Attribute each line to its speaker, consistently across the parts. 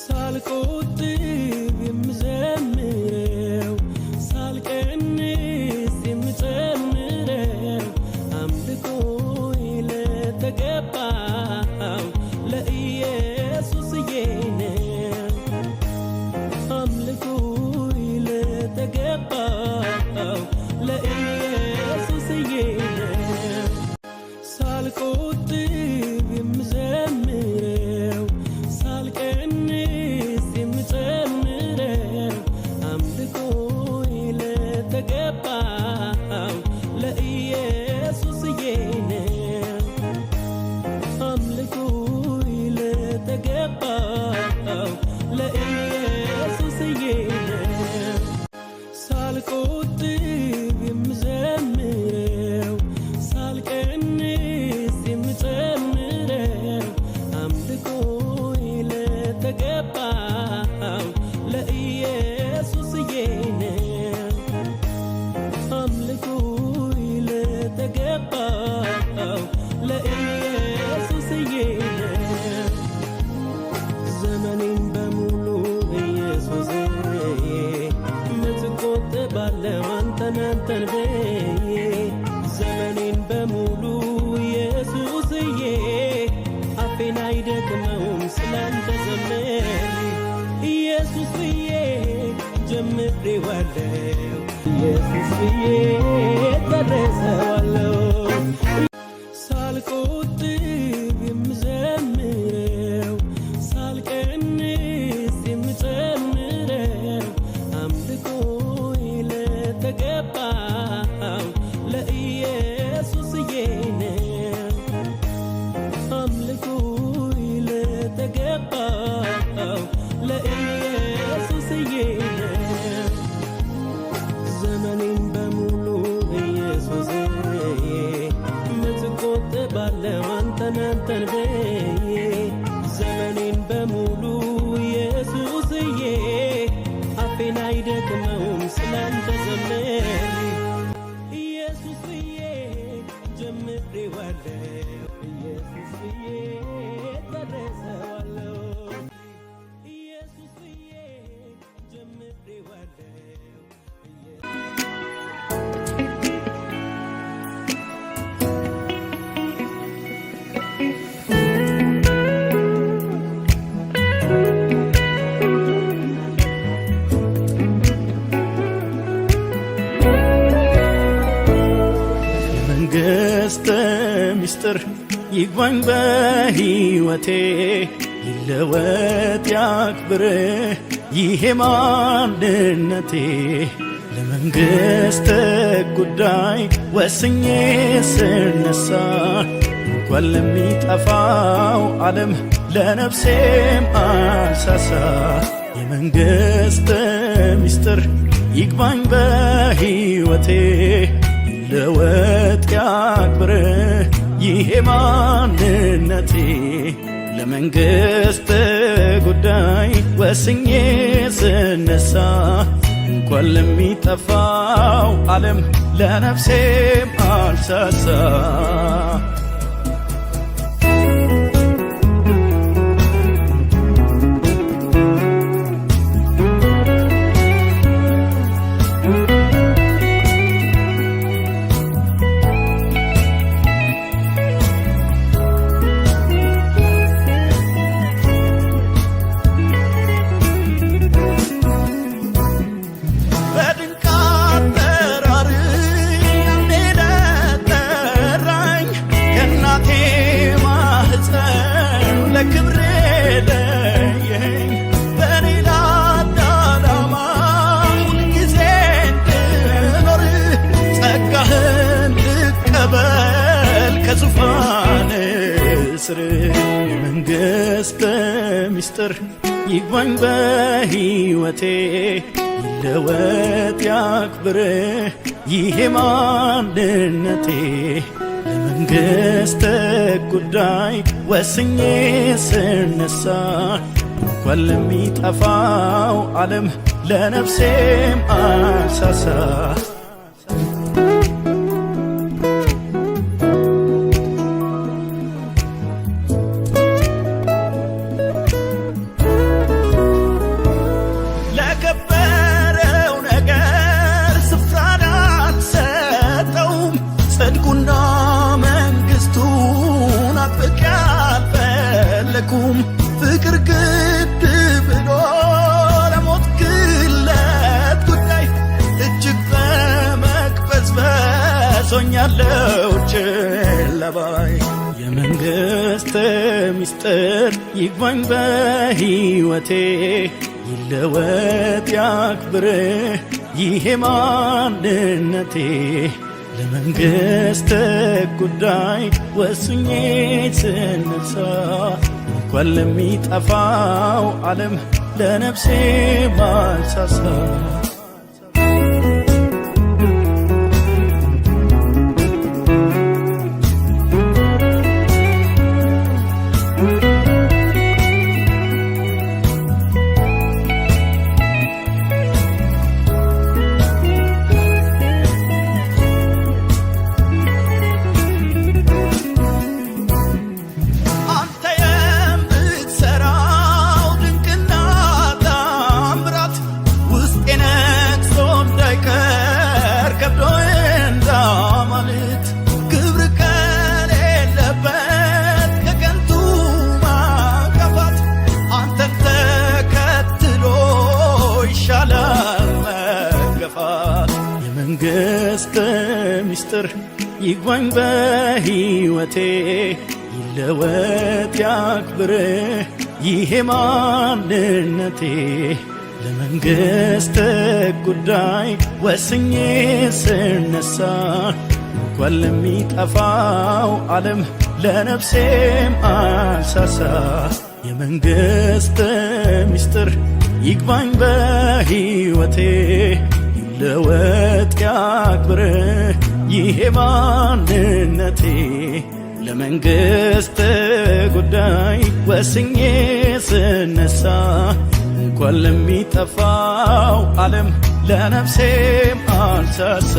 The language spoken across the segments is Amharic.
Speaker 1: ሳልቆጥብ የምዘምረው ሳልቀንስ የምጨምረው አምልኮዬ ለተገባው ለኢየሱስዬ ነው። አምልኮዬ ለተገባው ለኢየሱስዬ ነው። ሳልቆጥብ የምዘምረው ሳልቀንስ የምጨምረው አምልኮዬ ለተገባው ለኢየሱስዬ ነው። አምልኮዬ ለተገባው ለኢየሱስዬ ነው። ሳልቆጥብ የምዘምረው ሳልቀንስ የምጨምረው አምልኮዬ ለተገባው ለኢየሱስዬ ነው። አምልኮዬ ለተገባው ለኢየሱስዬ ነው። ዘመኔን በሙሉ ኢየሱስዬ ምትቆጥባለሁ አንተን ብዬ ዘመኔን በሙሉ ኢየሱስዬ አፌን አይደክመውም ስላንተ ዘመን ኢየሱስዬ ጀምሬዋለሁ ኢየሱስዬ ደርሰዋለሁ። ሳልቆጥብ የምዘምረው ሳልቀንስ የምጨምረው አምልኮዬ ለተገባው ለኢየሱስዬ ነው። አምልኮዬ ለተገባው ለኢየሱስዬ ነው። ዘመኔን በሙሉ ኢየሱስዬ ምትቆጥባለሁ አንተን ብዬ ዘመኔን በሙሉ ኢየሱስዬ አፌን አይደክመውም ስላንተ ዘመን ኢየሱስዬ ጀምሬዋለሁ ኢየሱስዬ ደርሰዋለሁ ኢየሱስዬ ጀምሬዋለሁ።
Speaker 2: መንግሥተ ምስጢር ይግባኝ በሕይወቴ ይለወጥ ያክብር ይሄ ማንነቴ ለመንግሥተ ጉዳይ ወስኜ ስነሳ እንኳን ለሚጠፋው ዓለም ለነፍሴም አልሳሳ። የመንግሥተ ምስጢር ይግባኝ በሕይወቴ ይለወጥ ያክብር ይሄ ማንነቴ ለመንግሥተ ጉዳይ ወስኜ ስነሳ እንኳን ለሚጠፋው ዓለም ለነፍሴም አልሳሳ። ለክብሬ ለየኝ በሌላ ዓላማ ሁልጊዜ እንድኖር ጸጋህን ልቀበል ከዙፋን ስር። የመንግሥተ ምስጢር ይግባኝ በሕይወቴ ይለወጥ ያክብር ይሄ ማንነቴ ለመንግሥተ ጉዳይ ወስኜ ስነሳ እንኳን ለሚጠፋው ዓለም ለነፍሴም አልሳሳ። አልቻልኩም ፍቅር ግድ ብሎ ለሞት ግለት ጉዳይ እጅግ በመቅበዝበዝ ሆኛለሁ ችላ ባይ የመንግሥት ምስጢር ይግባኝ በሕይወቴ ይለወጥ ያክብር ይሄ ማንነቴ ለመንግሥት ጉዳይ ወስኜ ስነሳ እንኳን ለሚጠፋው ዓለም ለነፍሴ ማልሳሳ የመንግሥት ምስጢር ይግባኝ በሕይወቴ ይለወጥ ያክብር ይሄ ማንነቴ ለመንግሥት ጉዳይ ወስኜ ስነሳ እንኳን ለሚጠፋው ዓለም ለነፍሴም አልሳሳ የመንግሥት ምስጢር ይግባኝ በሕይወቴ ይለወጥ ያክብር ይሄ ማንነቴ ለመንግሥት ጉዳይ ወስኜ ስነሳ እንኳን ለሚጠፋው ዓለም ለነፍሴም አልሳሳ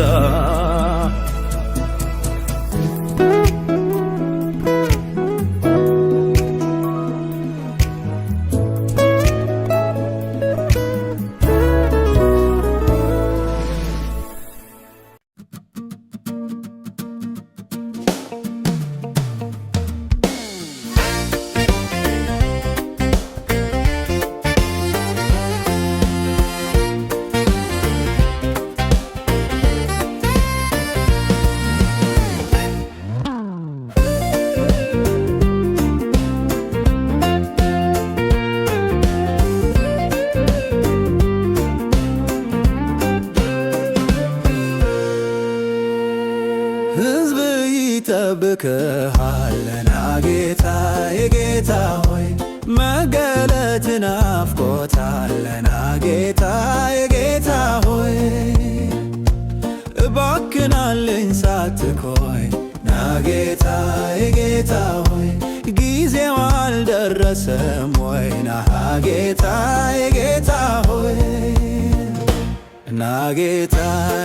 Speaker 3: ሕዝብ ይጠብቅሃልና ጌታ የጌታ ሆይ መገለጥ ናፍቆታልና ጌታ የጌታ ሆይ እባክናልኝ ሳትኮይ ና ጌታ የጌታ ሆይ ጊዜው አልደረሰም ወይ ና ጌታ የጌታ ሆይ ና ጌታ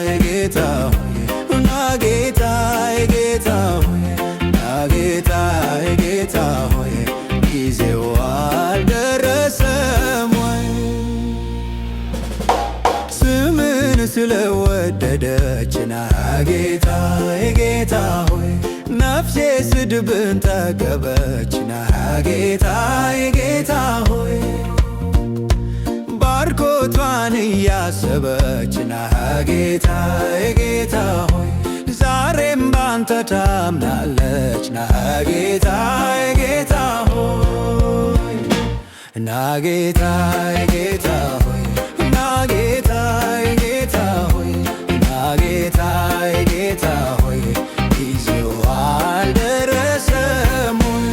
Speaker 3: የጌታ ሆይ ና ጌታ የጌታ ሆይ ና ጌታ የጌታ ሆይ ጊዜው አልደረሰም ወይ ስምን ስለወደደች ና ጌታ የጌታ ሆይ ነፍሴ ስድብን ጠገበች ና ጌታ የጌታ ሆይ ባርኮቷን እያሰበች ና ጌታ የጌታ ሆይ ዛሬም ባንተ ታምናለች ና ጌታ የጌታ ሆይ ና ጌታ የጌታ ሆይ ና ጌታ የጌታ ሆይ ና ጌታ የጌታ ሆይ ጊዜው አልደረሰም ወይ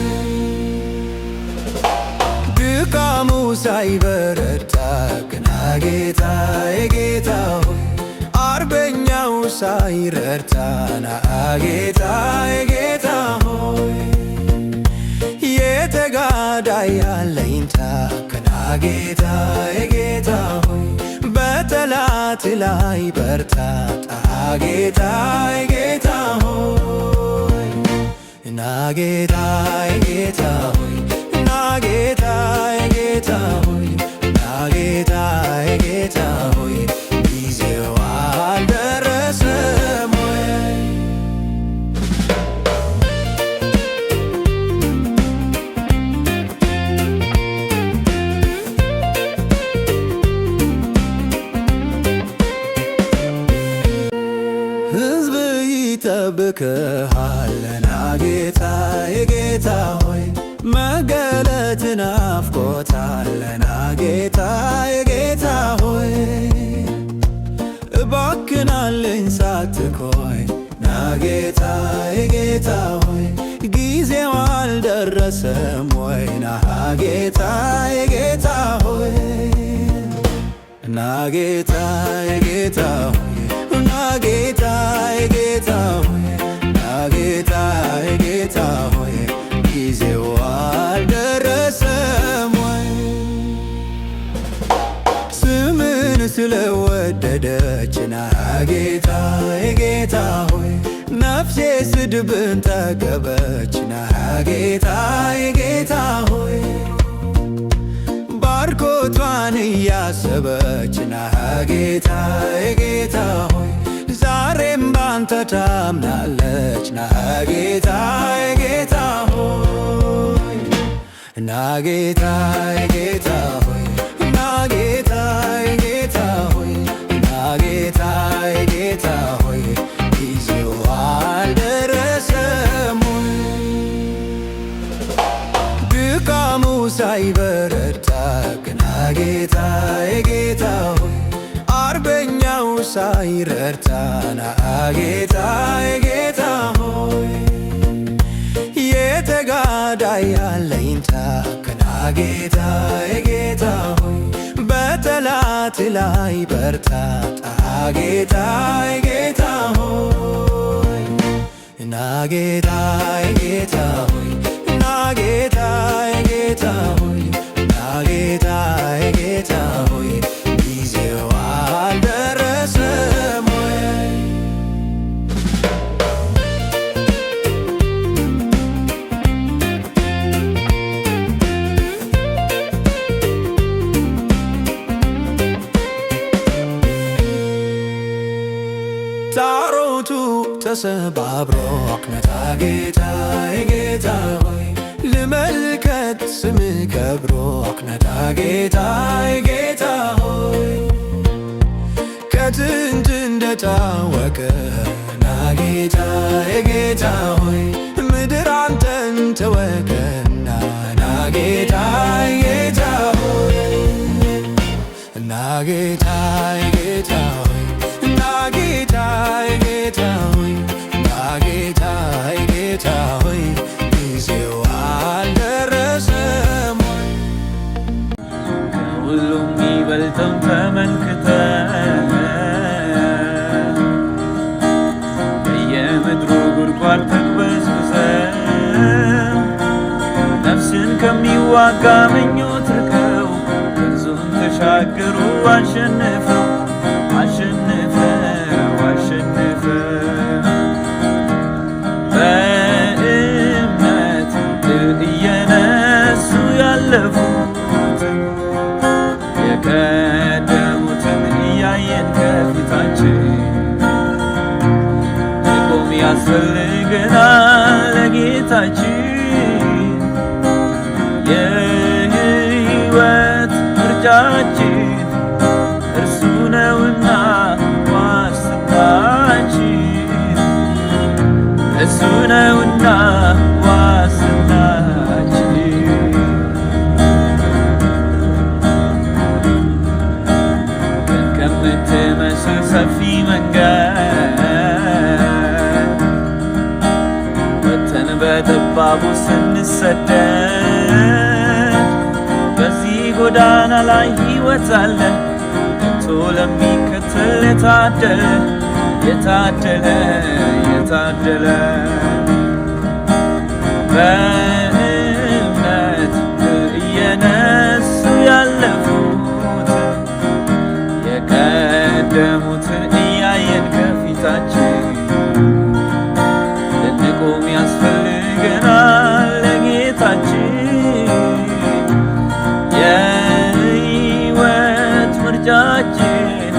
Speaker 3: ድካሙ ሳይበረታ ና ጌታ የጌታ ሆይ አርበኛው ሳይረታ ና ጌታ የጌታ ሆይ የተጋዳይ አለኝታ ና ጌታ የጌታ ሆይ በጠላት ላይ በርታ ጣ ጌታ የጌታ ሆይ ና ጌታ የጌታ ሆይ ና ጌታ የጌታ ሆይ ና ጌታ የጌታ ሆይ ጊዜው አልደረሰም ወይ እንባርክሃለና ጌታዬ ጌታ ሆይ መገለጥ ናፍቆታለና ጌታዬ ጌታ ሆይ እባክናለኝ ሳትቆይ ና ጌታዬ ጌታ ሆይ ጊዜው አልደረሰም ወይ ና ጌታዬ ጌታ ሆይ ና ጌታዬ ጌታ ሆይ ና ጌታዬ ጌታ ሆይ ና ጌታዬ ጌታ ሆይ ጊዜው አልደረሰም ወይ ስምን ስለወደደች ና ጌታዬ ጌታ ሆይ ነፍሴ ስድብን ጠገበች ና ጌታዬ ጌታ ሆይ ባርኮቷን እያሰበች ና ጌታዬ ጌታ ሆይ ዛሬም ባንተ ታምናለች ና ጌታዬ ጌታ ሆይ ና ጌታዬ ጌታ ሆይ ና ጌታዬ ጌታ ሆይ ና ጌታዬ ጌታ ሆይ ጊዜው አልደረሰም ወይ ድካሙ ሳይበረታ ግና ጌታዬ ጌታ ሆይ አርበኛው ሳይረታ ና ጌታዬ ጌታ ሆይ የተጋዳይ አለኝታ ግና ጌታዬ ጌታ ሆይ በጠላት ላይ በርታ ጣ ጌታዬ ጌታ ሆይ ና ጌታዬ ጌታ ሆይ ና ጌታዬ ጌታ ሆይ ና ጌታዬ ጌታ ሆይ ጊዜው አልደረሰም ወይ ታሮቱ ተሰባብሮ አቅነታ ጌታዬ ጌታ ሆይ ልመልከት ስም ከብሮ አቅነታ ጌታዬ ጌታ ሆይ ከጥንት እንደታወቀ ና ጌታዬ ጌታ ሆይ ምድር አንተን ተወከና ና ጌታዬ ጌታ ሆይ ና ጌታዬ ጌታ ሆይ ና ጌታዬ ጌታ ሆይ ና ጌታዬ ጌታ ሆይ ጊዜው አልደረሰም ወይ
Speaker 1: ከሁሉም የሚበልጠውን ተመልክተህ በየምድሩ ጉድጓድ ተቅበዝብዘህ ነፍስን ከሚዋጋ ምኞት ርቀው ወንዙን ተሻገሩ አሸንፈው በእምነት እየነሱ ያለፉትን የቀደሙትን እያየን ከፊታችን መቆም ያስፈልገናል ለጌታችን የሕይወት ምርጫችን እርሱ ነውና ዋስትናችን እሱ ነውና ዋስትናችን ከምትመስል ሰፊ መንገድ ወጥተን በጠባቡ ስንሰደድ በዚህ ጎዳና ላይ ሕይወት አለ ከቶ ለሚከተል የታደለ የታደለ የታደለ በእምነት እየነሱ ያለፉትን የቀደሙትን እያየን ከፊታችን ልንቆም ያስፈልገናል ለጌታችን የሕይወት ምርጫችን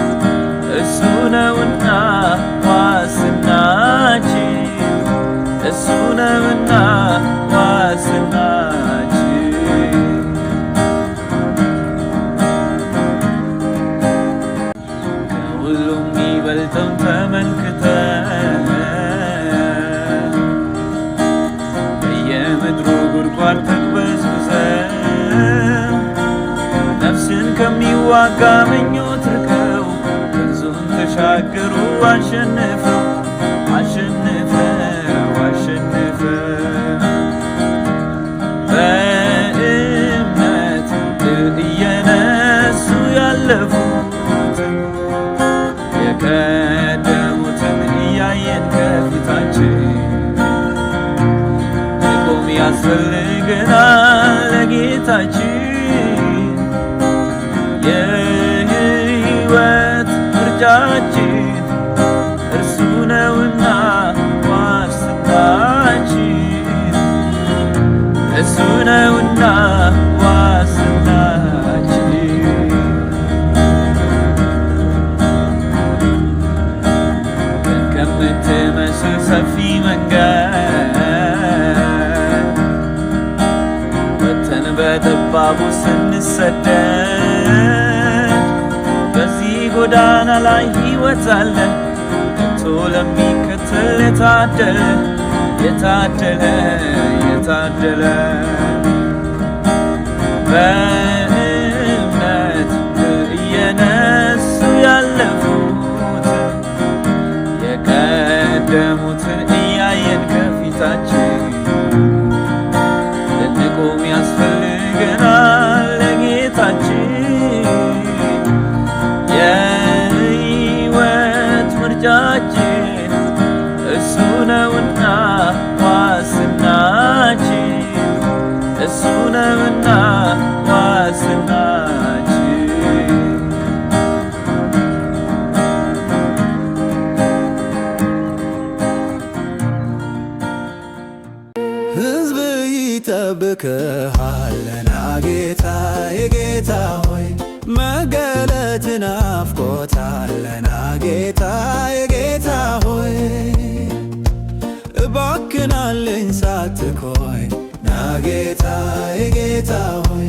Speaker 1: እሱ ነውና ዋስትናችን እሱ ነውና ጠላታችን ከሚዋጋ ምኞት ርቀው ወንዙን ተሻገሩ አሸንፈው በእምነት እየነሱ ያለፉትን የቀደሙትን እያየን ከፊታችን መቆም ያስፈልገናል ለጌታችን የሕይወት ምርጫችን እርሱ ነውና ዋስትናችን እሱ ነውና ዋስትናችን ከምትመስል ሰፊ መንገድ ወጥተን በጠባቡ ስንሰደድ በዚህ ጎዳና ላይ ሕይወት አለ ከቶ ለሚከተል የታደለ በእምነት እየነሱ ያለፉትን የቀደሙትን እያየን ከፊታችን ልንቆም ያስፈልገናል ለጌታችን የሕይወት ምርጫችን እሱ ነውና ዋስትናችን እሱ ነውና ዋስትናችን
Speaker 3: ሕዝብ ይጠብቅሃልና ጌታ የጌታ ሆይ መገለጥ ናፍቆታልና ጌታ የጌታ ሆይ እባክናለኝ ሳትቆይ ና ጌታ የጌታ ሆይ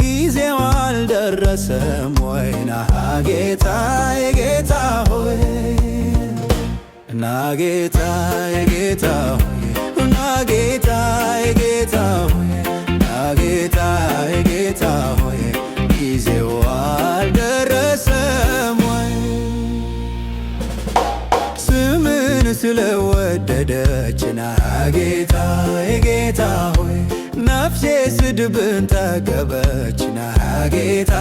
Speaker 3: ጊዜው አልደረሰም ወይ ና ጌታ የጌታ ሆይ ና ጌታ የጌታ ሆይ ና ጌታ የጌታ ሆይ ና ጌታ የጌታ ሆይ ጊዜው አልደረሰም ወይ ስምን ስለወደደች ና ጌታ የጌታ ሆይ ነፍሴ ስድብን ጠገበች ና ጌታ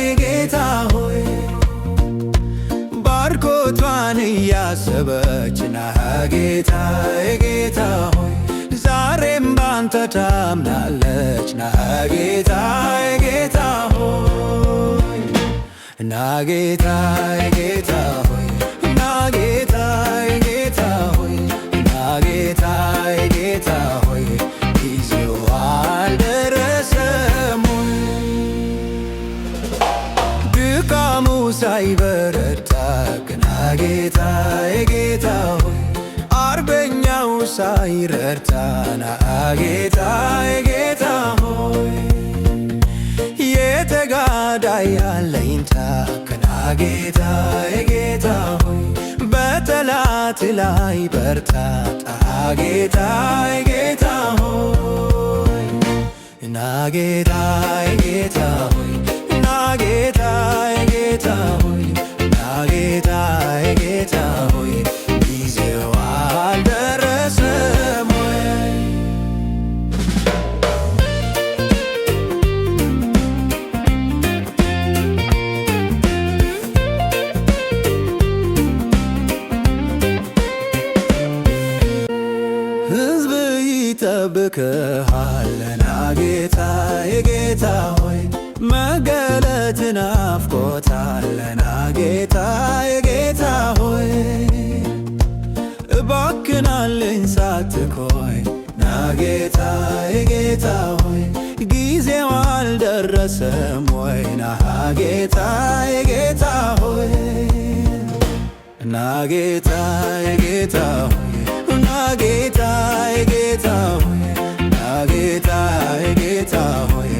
Speaker 3: የጌታ ሆይ ባርኮቷን እያሰበች ና ጌታ የጌታ ሆይ ዛሬም ባንተ ታምናለች ና ጌታ የጌታ ሆይ ና ጌታ የጌታ ሆይ ና ጌታ የጌታ ሆይ ና ጌታ የጌታ ሆይ ጊዜው አልደረሰም ወይ ድካሙ ሳይበረታ ግና ጌታ የጌታ ሆይ አርበኛው ሳይረታ ና ጌታ የጌታ ሆይ የተጋዳይ ያለኝታ ግና ጌታ የጌታ ሆይ በጠላት ላይ በርታ ጣ ጌታ የጌታ ሆይ ና ጌታ የጌታ ሆይ ና ጌታ የጌታ ሆይ ና ጌታ የጌታ ሆይ ጊዜው አልደረሰም ወይ ሕዝብ ይጠብቅሃልና ጌታ የጌታ ሆይ መገለጥ ናፍቆታልና ጌታ የጌታ ሆይ እባክናለኝ ሳትቆይ ና ጌታ የጌታ ሆይ ጊዜው አልደረሰም ወይ ና ጌታ የጌታ ሆይ ና ጌታ የጌታ ሆይ ና ጌታ የጌታ ሆይ ና ጌታ የጌታ ሆይ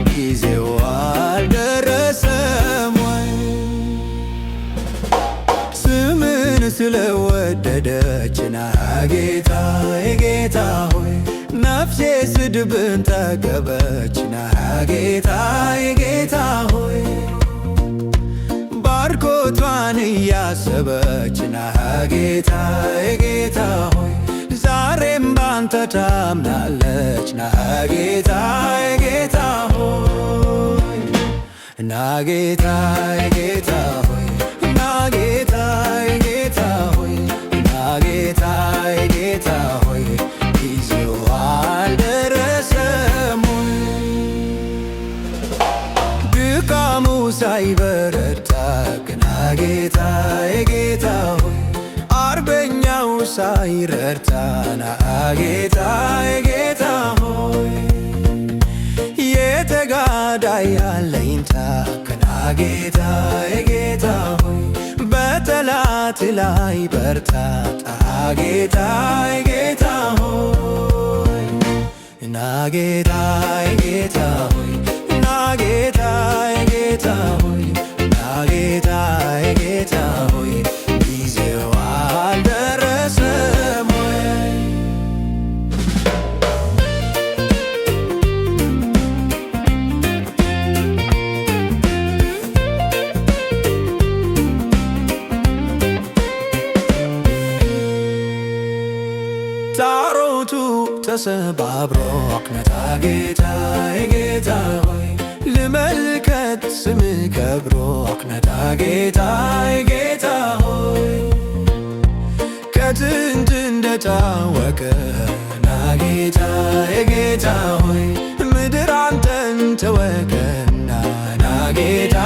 Speaker 3: ጊዜው አልደረሰም ወይ ስምን ስለወደደች ና ጌታ የጌታ ሆይ ነፍሴ ስድብን ጠገበች ና ጌታ የጌታ ሆይ ተወደደች ና ጌታ ጌታ ሆይ ዛሬም ባንተ ታምናለች ና ጌታ ጌታ ሆይ ና ጌታ ጌታ ሆይ ና ጌታ ጌታ ሆይ ና ጌታ ጌታ ሆይ ጊዜው አልደረሰም ድካሙ ሳይበረታ ግና ጌታ ጌታ ሆይ አርበኛው ሳይረታ ና ጌታ ጌታ ሆይ የተጋዳይ አለኝታ ከና ጌታ ጌታ ሆይ በጠላት ላይ በርታ ጣ ጌታ ጌታ ሆይ ና ጌታ ጌታ ሆይ ና ጌታ ጌታ ሆይ ና ጌታ ጌታ ሆይ ጊዜው አልደረሰም ታሮቱ ተሰባብሮ አክነታ ጌታ ጌታ ሆይ ልመልከት ስም ከብሮ አክነታ ጌታ ጌታ ሆይ ከጥንት እንደታወቀ ና ጌታ ጌታ ሆይ ምድር አንተን ተወከና ና ጌታ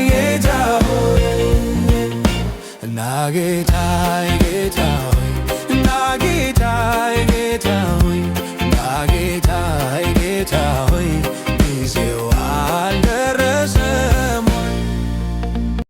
Speaker 3: ጌታ ሆይ ና ጌታ